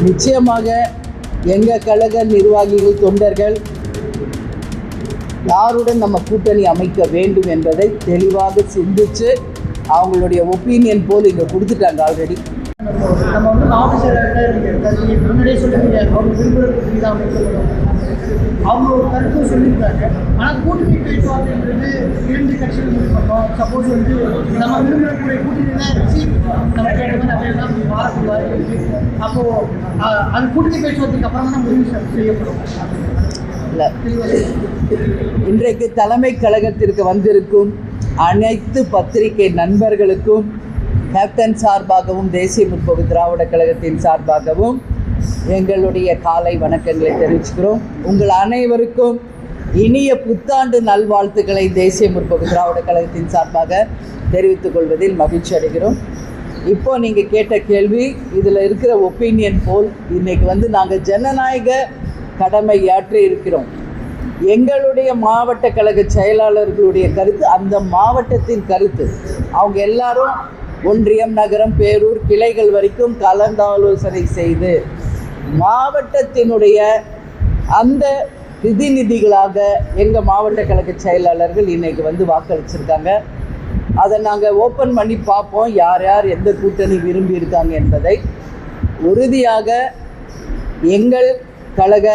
நிச்சயமாக எங்கள் கழக நிர்வாகிகள் தொண்டர்கள் யாருடன் நம்ம கூட்டணி அமைக்க வேண்டும் என்பதை தெளிவாக சிந்தித்து அவங்களுடைய ஒப்பீனியன் போல் இங்கே கொடுத்துட்டாங்க ஆல்ரெடி. நம்ம மாவட்ட செயலாளர்கள் முன்னாடியே சொல்லியிருக்கீங்க, அவங்க விரும்புகிறதுக்கு தான் அமைக்கப்படும் அவங்க ஒரு கருத்து சொல்லியிருக்காங்க. ஆனால் கூட்டணி பேச்சுவார்த்தைன்றது 2 கட்சிகள் முடிவு பண்ணோம். சப்போஸ் நம்ம விரும்புகிறக்கூடிய கூட்டணியில் வச்சு நம்ம கேட்ட மாதிரி அதையெல்லாம் மாறக்கூடிய வாய்ப்பு இருக்குது. அப்போது அது கூட்டணி பேச்சுவார்த்தைக்கு அப்புறம் தான் முடிவு செய்யப்படும். இல்லை, இன்றைக்கு தலைமை கழகத்திற்கு வந்திருக்கும் அனைத்து பத்திரிகை நண்பர்களுக்கும் கேப்டன் சார்பாகவும் தேசிய முற்போக்கு திராவிட கழகத்தின் சார்பாகவும் எங்களுடைய காலை வணக்கங்களை தெரிவிச்சுக்கிறோம். உங்கள் அனைவருக்கும் இனிய புத்தாண்டு நல்வாழ்த்துக்களை தேசிய முற்போக்கு திராவிட கழகத்தின் சார்பாக தெரிவித்துக் கொள்வதில் மகிழ்ச்சி அடைகிறோம். இப்போ நீங்கள் கேட்ட கேள்வி, இதில் இருக்கிற ஒப்பீனியன் போல் இன்றைக்கி நாங்கள் ஜனநாயக கடமையாற்றி இருக்கிறோம். எங்களுடைய மாவட்ட கழக செயலாளர்களுடைய கருத்து அந்த மாவட்டத்தின் கருத்து. அவங்க எல்லாரும் ஒன்றியம், நகரம், பேரூர் கிளைகள் வரைக்கும் கலந்தாலோசனை செய்து மாவட்டத்தினுடைய அந்த பிரதிநிதிகளாக எங்கள் மாவட்ட கழக செயலாளர்கள் இன்றைக்கி வாக்களிச்சிருக்காங்க. அதை நாங்கள் ஓப்பன் பண்ணி பார்ப்போம், யார் யார் எந்த கூட்டணி விரும்பி இருக்காங்க என்பதை. உறுதியாக எங்கள் கழக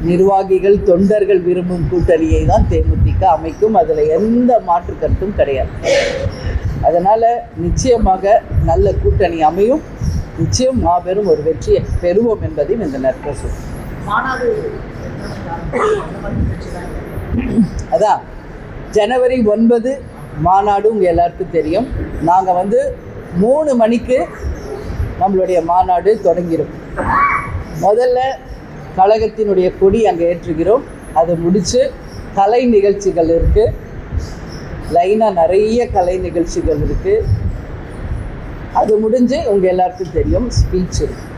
நிர்வாகிகள் தொண்டர்கள் விரும்பும் கூட்டணியை தான் தேமுதிக அமைக்கும். அதில் எந்த மாற்று கருத்தும் கிடையாது. அதனால் நிச்சயமாக நல்ல கூட்டணி அமையும். நிச்சயம் மாபெரும் ஒரு வெற்றியை பெறுவோம் என்பதையும் இந்த நேரத்தில் சொல்லுவோம். அதான் ஜனவரி 9 மாநாடு உங்கள் எல்லாருக்கும் தெரியும். நாங்கள் 3 மணிக்கு நம்மளுடைய மாநாடு தொடங்கிடும். முதல்ல கழகத்தினுடைய கொடி அங்கே ஏற்றுகிறோம். அதை முடித்து கலை நிகழ்ச்சிகள் இருக்குது, லைனாக நிறைய கலை நிகழ்ச்சிகள் இருக்குது. அது முடிஞ்சு உங்கள் எல்லாருக்கும் தெரியும் ஸ்பீச் இருக்குது.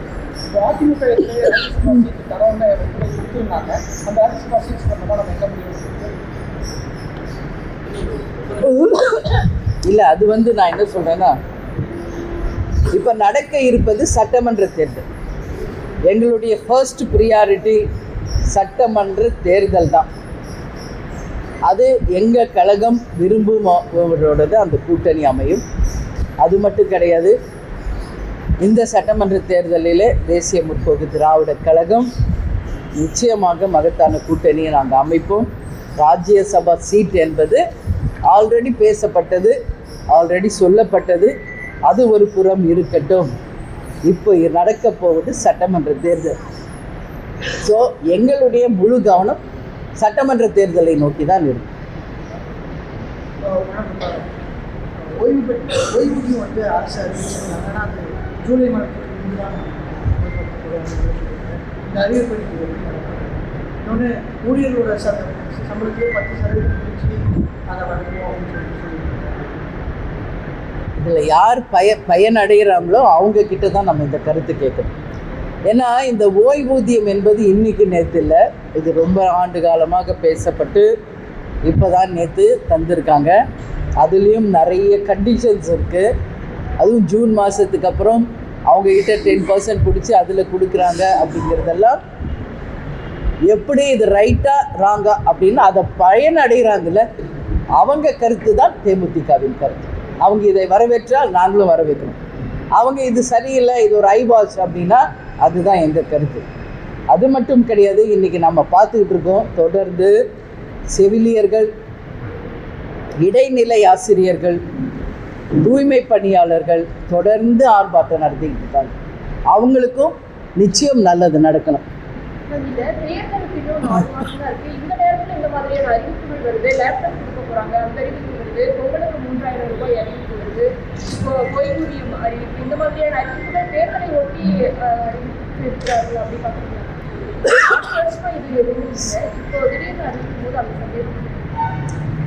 இல்லை, அது நான் என்ன சொல்கிறேன்னா, இப்போ நடக்க இருப்பது சட்டமன்ற தேர்தல். எங்களுடைய ஃபர்ஸ்ட் ப்ரியாரிட்டி சட்டமன்ற தேர்தல் தான். அது எங்கள் கழகம் விரும்புவோரோடது அந்த கூட்டணி அமையும். அது மட்டும் கிடையாது, இந்த சட்டமன்ற தேர்தலில் தேசிய முற்போக்கு திராவிட கழகம் நிச்சயமாக மகத்தான கூட்டணியை நாங்கள் அமைப்போம். ராஜ்யசபா சீட் என்பது ஆல்ரெடி பேசப்பட்டது, ஆல்ரெடி சொல்லப்பட்டது. அது ஒரு புறம் இருக்கட்டும். இப்போ நடக்க போவது சட்டமன்ற தேர்தல். ஸோ எங்களுடைய முழு கவனம் சட்டமன்ற தேர்தலை நோக்கி தான் இருக்கும். ஓய்வூதியம் அரசு ஜூலை மாதத்துக்கு இன்னொன்று ஊழியர்களோட சம்பளத்திலே 10% அதை வழங்குவோம் அப்படின்னு சொல்லி இதில் யார் பயனடைகிறாங்களோ அவங்கக்கிட்ட தான் நம்ம இந்த கருத்து கேட்கணும். ஏன்னா இந்த ஓய்வூதியம் என்பது இன்றைக்கி நேற்று இல்லை, இது ரொம்ப ஆண்டு காலமாக பேசப்பட்டு இப்போ தான் நேற்று தந்திருக்காங்க. அதுலேயும் நிறைய கண்டிஷன்ஸ் இருக்குது. அதுவும் ஜூன் மாதத்துக்கு அப்புறம் அவங்கக்கிட்ட 10% பிடிச்சி அதில் கொடுக்குறாங்க. அப்படிங்கிறதெல்லாம் எப்படி இது ரைட்டாக ராங்கா அப்படின்னு அதை பயனடைகிறாங்கல்ல அவங்க கருத்து தான் தேமுதிகவின் கருத்து. அவங்க இதை வரவேற்றால் நாங்களும் வரவேற்கணும். அவங்க இது சரியில்லை, இது ஒரு ஐவாஷ் அப்படின்னா அதுதான் எங்கள் கருத்து. அது மட்டும் கிடையாது, இன்றைக்கி நம்ம பார்த்துக்கிட்டு இருக்கோம் தொடர்ந்து செவிலியர்கள், இடைநிலை ஆசிரியர்கள், தூய்மை பணியாளர்கள் தொடர்ந்து ஆர்ப்பாட்டம் நடத்திக்கிட்டு இருக்காங்க. அவங்களுக்கும் நிச்சயம் நல்லது நடக்கணும்.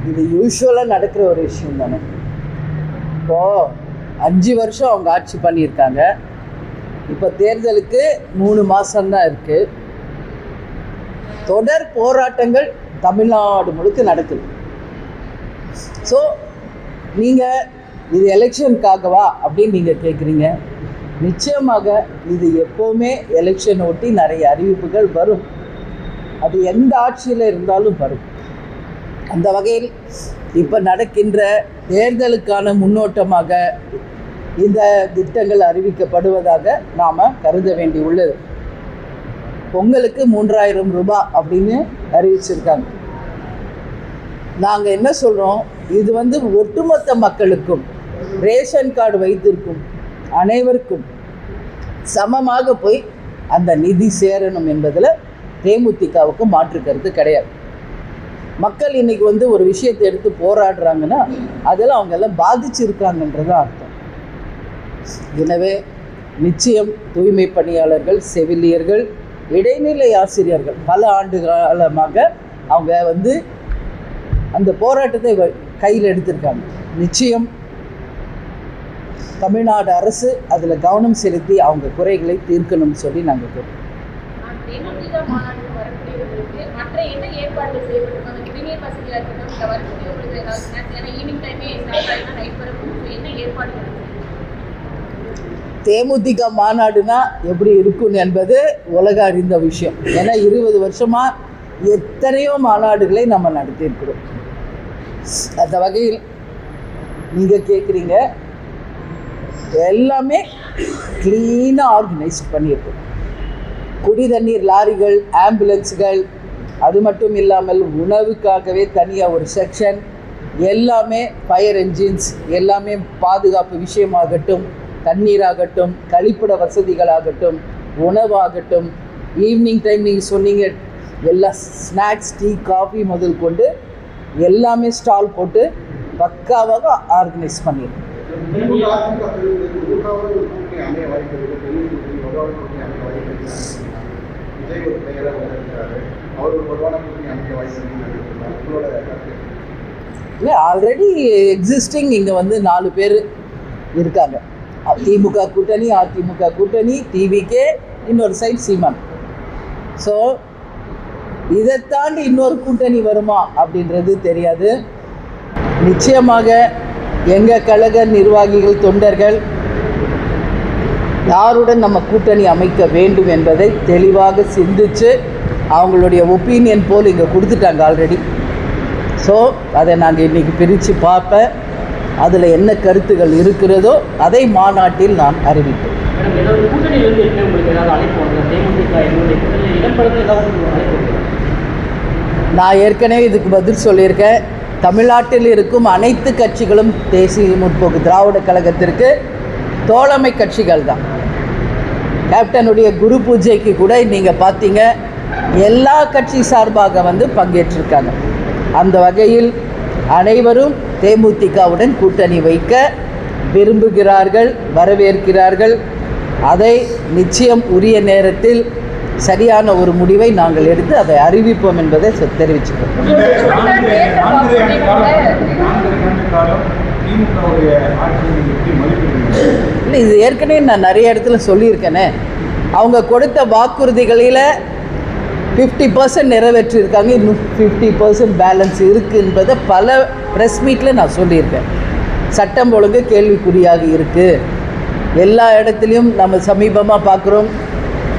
இது யூஸ்வலாக நடக்கிற ஒரு விஷயம் தானே. இப்போது 5 வருஷம் அவங்க ஆட்சி பண்ணியிருக்காங்க. இப்போ தேர்தலுக்கு 3 மாதம்தான் இருக்குது. தொடர் போராட்டங்கள் தமிழ்நாடு முழுக்க நடக்குது. ஸோ நீங்கள் இது எலெக்ஷனுக்காகவா அப்படின்னு நீங்கள் கேட்குறீங்க. நிச்சயமாக இது எப்போவுமே எலெக்ஷன் ஒட்டி நிறைய அறிவிப்புகள் வரும். அது எந்த ஆட்சியில் இருந்தாலும் வரும். அந்த வகையில் இப்போ நடக்கின்ற தேர்தலுக்கான முன்னோட்டமாக இந்த திட்டங்கள் அறிவிக்கப்படுவதாக நாம் கருத வேண்டி உள்ளது. பொங்கலுக்கு 3000 ரூபாய் அப்படின்னு அறிவிச்சிருக்காங்க. நாங்கள் என்ன சொல்கிறோம், இது ஒட்டுமொத்த மக்களுக்கும் ரேஷன் கார்டு வைத்திருக்கும் அனைவருக்கும் சமமாக போய் அந்த நிதி சேரணும் என்பதில் தேமுதிகவுக்கு மாற்று கருத்து கிடையாது. மக்கள் இன்றைக்கி ஒரு விஷயத்தை எடுத்து போராடுறாங்கன்னா அதில் அவங்க எல்லாம் பாதிச்சிருக்காங்கன்றது அர்த்தம். எனவே நிச்சயம் தூய்மை பணியாளர்கள், செவிலியர்கள், இடைநிலை ஆசிரியர்கள் பல ஆண்டு காலமாக அவங்க அந்த போராட்டத்தை கையில் எடுத்திருக்காங்க. நிச்சயம் தமிழ்நாடு அரசு அதில் கவனம் செலுத்தி அவங்க குறைகளை தீர்க்கணும்னு சொல்லி நாங்கள் கேட்போம். தேமுதிக மாநாடுனா எப்படி இருக்கும் என்பது உலக அறிந்த விஷயம். ஏன்னா 20 வருஷமாக எத்தனையோ மாநாடுகளை நம்ம நடத்தியிருக்கிறோம். அந்த வகையில் நீங்கள் கேட்குறீங்க, எல்லாமே க்ளீனாக ஆர்கனைஸ் பண்ணியிருக்கோம். குடி தண்ணீர் லாரிகள், ஆம்புலன்ஸுகள், அது மட்டும் இல்லாமல் உணவுக்காகவே தனியாக ஒரு செக்ஷன், எல்லாமே ஃபயர் என்ஜின்ஸ், எல்லாமே பாதுகாப்பு விஷயமாகட்டும், தண்ணீராகட்டும், கழிப்பிட வசதிகளாகட்டும், உணவாகட்டும், ஈவினிங் டைம் நீங்கள் சொன்னீங்க எல்லா ஸ்நாக்ஸ், டீ, காஃபி முதல் கொண்டு எல்லாமே ஸ்டால் போட்டு பக்காவாக ஆர்கனைஸ் பண்ணியிருக்கோம். இல்லை, ஆல்ரெடி எக்ஸிஸ்டிங் இங்கே 4 பேர் இருக்காங்க. திமுக கூட்டணி, அதிமுக கூட்டணி, டிவிகே, இன்னொரு சைட் சீமான். ஸோ இதை தாண்டி இன்னொரு கூட்டணி வருமா அப்படின்றது தெரியாது. நிச்சயமாக எங்கள் கழக நிர்வாகிகள், தொண்டர்கள் யாருடன் நம்ம கூட்டணி அமைக்க வேண்டும் என்பதை தெளிவாக சிந்தித்து அவங்களுடைய ஒப்பீனியன் போல் இங்கே கொடுத்துட்டாங்க ஆல்ரெடி. ஸோ அதை நாங்கள் இன்றைக்கி பிரித்து பார்ப்பேன். அதில் என்ன கருத்துகள் இருக்கிறதோ அதை மாநாட்டில் நான் அறிவிப்பேன். நான் ஏற்கனவே இதுக்கு பதில் சொல்லியிருக்கேன். தமிழ்நாட்டில் இருக்கும் அனைத்து கட்சிகளும் தேசிய முற்போக்கு திராவிட கழகத்திற்கு தோழமை கட்சிகள் தான். கேப்டனுடைய குரு பூஜைக்கு கூட நீங்கள் பார்த்தீங்க, எல்லா கட்சி சார்பாக பங்கேற்றிருக்காங்க. அந்த வகையில் அனைவரும் தேமுதிகவுடன் கூட்டணி வைக்க விரும்புகிறார்கள், வரவேற்கிறார்கள். அதை நிச்சயம் உரிய நேரத்தில் சரியான ஒரு முடிவை நாங்கள் எடுத்து அதை அறிவிப்போம் என்பதை தெரிவிச்சுக்கிறோம். இல்லை, இது ஏற்கனவே நான் நிறைய இடத்துல சொல்லியிருக்கேனே. அவங்க கொடுத்த வாக்குறுதிகளில் 50% நிறைவேற்றியிருக்காங்க, இன்னும் 50% பேலன்ஸ் இருக்குது என்பதை பல ப்ரெஸ் மீட்டில் நான் சொல்லியிருக்கேன். சட்டம் ஒழுங்கு கேள்விக்குறியாக இருக்குது. எல்லா இடத்துலையும் நம்ம சமீபமாக பார்க்குறோம்,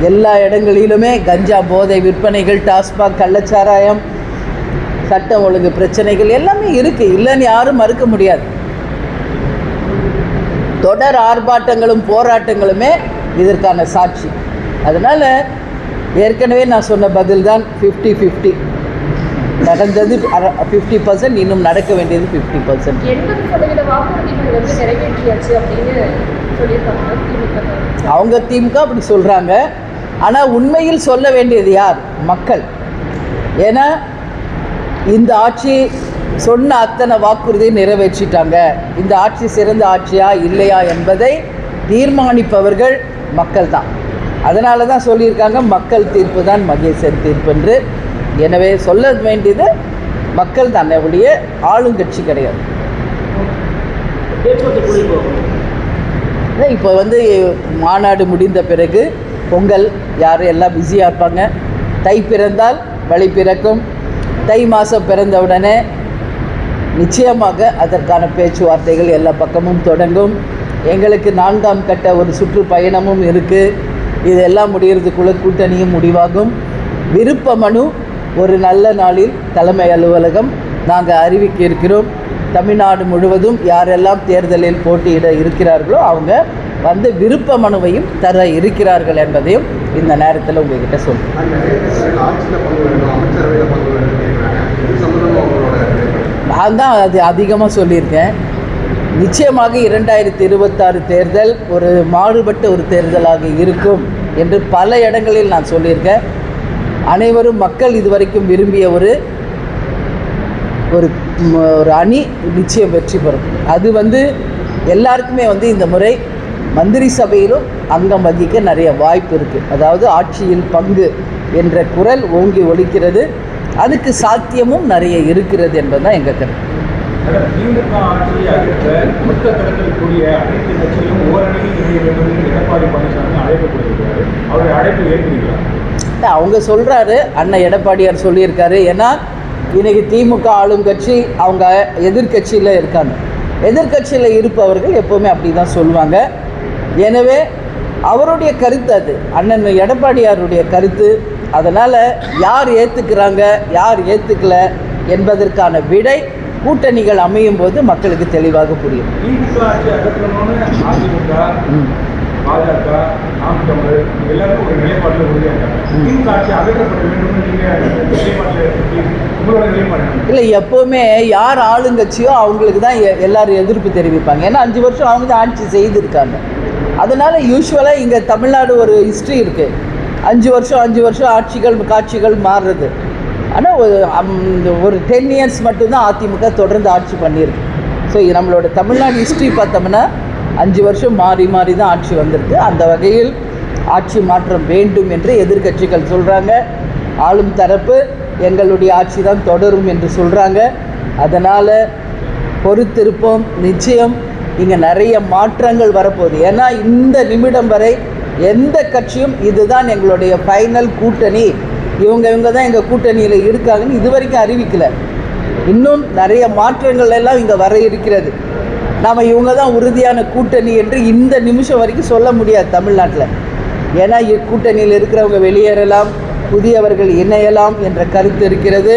எல்லா இடங்களிலுமே கஞ்சா போதை விற்பனைகள், டாஸ்மாக், கள்ளச்சாராயம், சட்டம் ஒழுங்கு பிரச்சனைகள் எல்லாமே இருக்குது. இல்லைன்னு யாரும் மறுக்க முடியாது. தொடர் ஆர்ப்பாட்டங்களும் போராட்டங்களுமே இதற்கான சாட்சி. அதனால் ஏற்கனவே நான் சொன்ன பதில் தான் 50-50. நடந்தது 50%, இன்னும் நடக்க வேண்டியது 50%. 80% வாக்குறுதிகள் நிறைவேற்றியாச்சு அப்படின்னு சொல்லியிருக்காங்க அவங்க. திமுக அப்படி சொல்கிறாங்க. ஆனால் உண்மையில் சொல்ல வேண்டியது யார்? மக்கள். ஏன்னா இந்த ஆட்சி சொன்ன அத்தனை வாக்குறுதியை நிறைவேற்றிட்டாங்க. இந்த ஆட்சி சிறந்த ஆட்சியா இல்லையா என்பதை தீர்மானிப்பவர்கள் மக்கள் தான். அதனால தான் சொல்லியிருக்காங்க, மக்கள் தீர்ப்பு தான் மகேசன் தீர்ப்பு என்று. எனவே சொல்ல வேண்டியது மக்கள் தான், உடைய ஆளுங்கட்சி கிடையாது. இப்போ மாநாடு முடிந்த பிறகு பொங்கல் யாரும் எல்லாம் பிஸியாக இருப்பாங்க. தை பிறந்தால் வழி பிறக்கும். தை மாதம் பிறந்தவுடனே நிச்சயமாக அதற்கான பேச்சுவார்த்தைகள் எல்லா பக்கமும் தொடங்கும். எங்களுக்கு 4ஆம் கட்ட ஒரு சுற்றுப்பயணமும் இருக்குது. இதெல்லாம் முடிகிறதுக்குள்ளே கூட்டணியும் முடிவாகும். விருப்ப மனு ஒரு நல்ல நாளில் தலைமை அலுவலகம் நாங்கள் அறிவிக்க இருக்கிறோம். தமிழ்நாடு முழுவதும் யாரெல்லாம் தேர்தலில் போட்டியிட இருக்கிறார்களோ அவங்க வந்து விருப்ப மனுவையும் தர இருக்கிறார்கள் என்பதையும் இந்த நேரத்தில் உங்ககிட்ட சொல்கிறேன். நான் தான் அது அதிகமாக சொல்லியிருக்கேன். நிச்சயமாக 2026 தேர்தல் ஒரு மாறுபட்ட ஒரு தேர்தலாக இருக்கும் என்று பல இடங்களில் நான் சொல்லியிருக்கேன். அனைவரும் மக்கள் இதுவரைக்கும் விரும்பிய ஒரு அணி நிச்சயம் வெற்றி பெறும். அது வந்து எல்லாருக்குமே வந்து இந்த முறை மந்திரி சபையிலும் அங்கம் வகிக்க நிறைய வாய்ப்பு இருக்குது. அதாவது ஆட்சியில் பங்கு என்ற குரல் ஓங்கி ஒலிக்கிறது. அதுக்கு சாத்தியமும் நிறைய இருக்கிறது என்பதுதான் எங்கள் கருத்து. திமுக ஆட்சி அறிவித்த மொத்த தளத்தில் கூடிய அனைத்து கட்சிகளும் ஓரணியில் இணைய வேண்டும் என்று எடப்பாடி பழனிசாமி அழைப்பு கொடுத்திருக்கிறாரு. அவருடைய அழைப்பு ஏற்கிறீர்களா? அவங்க சொல்கிறாரு, அண்ணன் எடப்பாடியார் சொல்லியிருக்காரு. ஏன்னா இன்றைக்கி திமுக ஆளும் கட்சி, அவங்க எதிர்கட்சியில் இருக்காங்க. எதிர்கட்சியில் இருப்பவர்கள் எப்போவுமே அப்படி தான் சொல்லுவாங்க. எனவே அவருடைய கருத்து அது, அண்ணன் எடப்பாடியாருடைய கருத்து. அதனால் யார் ஏற்றுக்கிறாங்க யார் ஏற்றுக்கல என்பதற்கான விடை கூட்டணிகள் அமையும் போது மக்களுக்கு தெளிவாக புரியும். திமுக ஆட்சி அகற்றணும்னு அதிமுக, பாஜக, நாம் தமிழர் எல்லாரும் ஒரு நிலைப்பாட்டில் உறுதியாகிறாங்க. திமுக ஆட்சி அகற்றப்பட வேண்டும் உங்களோட நிலைப்பாடு இல்லை, எப்போவுமே யார் ஆளுங்கட்சியோ அவங்களுக்கு தான் எல்லாரும் எதிர்ப்பு தெரிவிப்பாங்க. ஏன்னா 5 வருஷம் அவங்க தான் ஆட்சி செய்திருக்காங்க. அதனால் யூஸ்வலாக இங்கே தமிழ்நாடு ஒரு ஹிஸ்ட்ரி இருக்குது. 5 வருஷம் காட்சிகள் மாறுறது. ஆனால் ஒரு 10 இயர்ஸ் மட்டும்தான் அதிமுக தொடர்ந்து ஆட்சி பண்ணியிருக்கு. ஸோ நம்மளோட தமிழ்நாடு ஹிஸ்ட்ரி பார்த்தோம்னா 5 வருஷம் மாறி தான் ஆட்சி வந்திருக்கு. அந்த வகையில் ஆட்சி மாற்றம் வேண்டும் என்று எதிர்க்கட்சிகள் சொல்கிறாங்க. ஆளும் தரப்பு எங்களுடைய ஆட்சி தான் தொடரும் என்று சொல்கிறாங்க. அதனால் பொறுத்திருப்போம். நிச்சயம் இங்கே நிறைய மாற்றங்கள் வரப்போகுது. ஏன்னா இந்த நிமிடம் வரை எந்த கட்சியும் இதுதான் எங்களுடைய ஃபைனல் கூட்டணி, இவங்க தான் எங்கள் கூட்டணியில் இருக்காங்கன்னு இது வரைக்கும் அறிவிக்கலை. இன்னும் நிறைய மாற்றங்கள் எல்லாம் இங்கே வர இருக்கிறது. நாம் இவங்க தான் உறுதியான கூட்டணி என்று இந்த நிமிஷம் வரைக்கும் சொல்ல முடியாது தமிழ்நாட்டில். ஏன்னா கூட்டணியில் இருக்கிறவங்க வெளியேறலாம், புதியவர்கள் இணையலாம் என்ற கருத்து இருக்கிறது.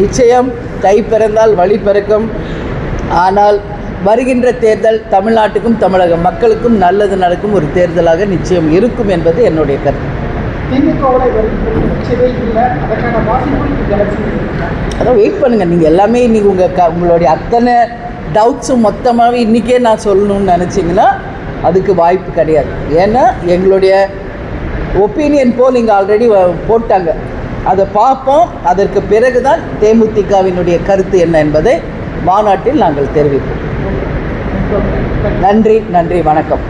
நிச்சயம் தை பிறந்தால் வழி பிறக்கும். ஆனால் வருகின்ற தேர்தல் தமிழ்நாட்டுக்கும் தமிழக மக்களுக்கும் நல்லது நடக்கும் ஒரு தேர்தலாக நிச்சயம் இருக்கும் என்பது என்னுடைய கருத்து. அதான் வெயிட் பண்ணுங்கள். நீங்கள் எல்லாமே இன்றைக்கி உங்களுடைய அத்தனை டவுட்ஸும் மொத்தமாகவே இன்றைக்கே நான் சொல்லணும்னு நினச்சிங்கன்னா அதுக்கு வாய்ப்பு கிடையாது. ஏன்னா எங்களுடைய ஒப்பீனியன் போல் இங்கே ஆல்ரெடி போட்டாங்க. அதை பார்ப்போம். அதற்கு பிறகு தான் தேமுதிகவினுடைய கருத்து என்ன என்பதை மாநாட்டில் நாங்கள் தெரிவிப்போம். நன்றி, வணக்கம்.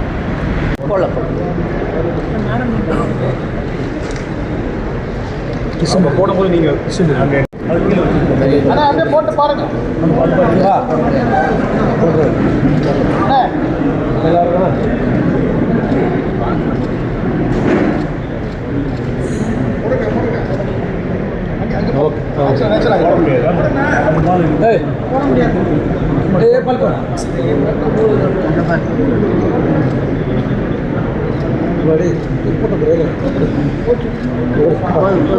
போடும்போது நீங்கள் போட்டு பாருங்க.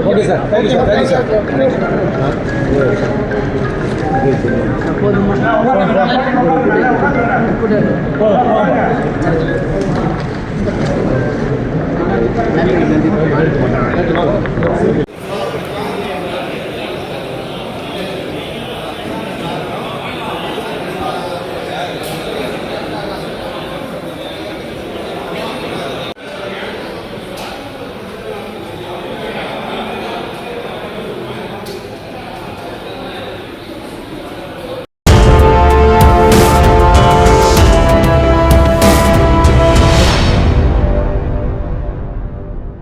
Okay sir, thank you sir. நன்றி.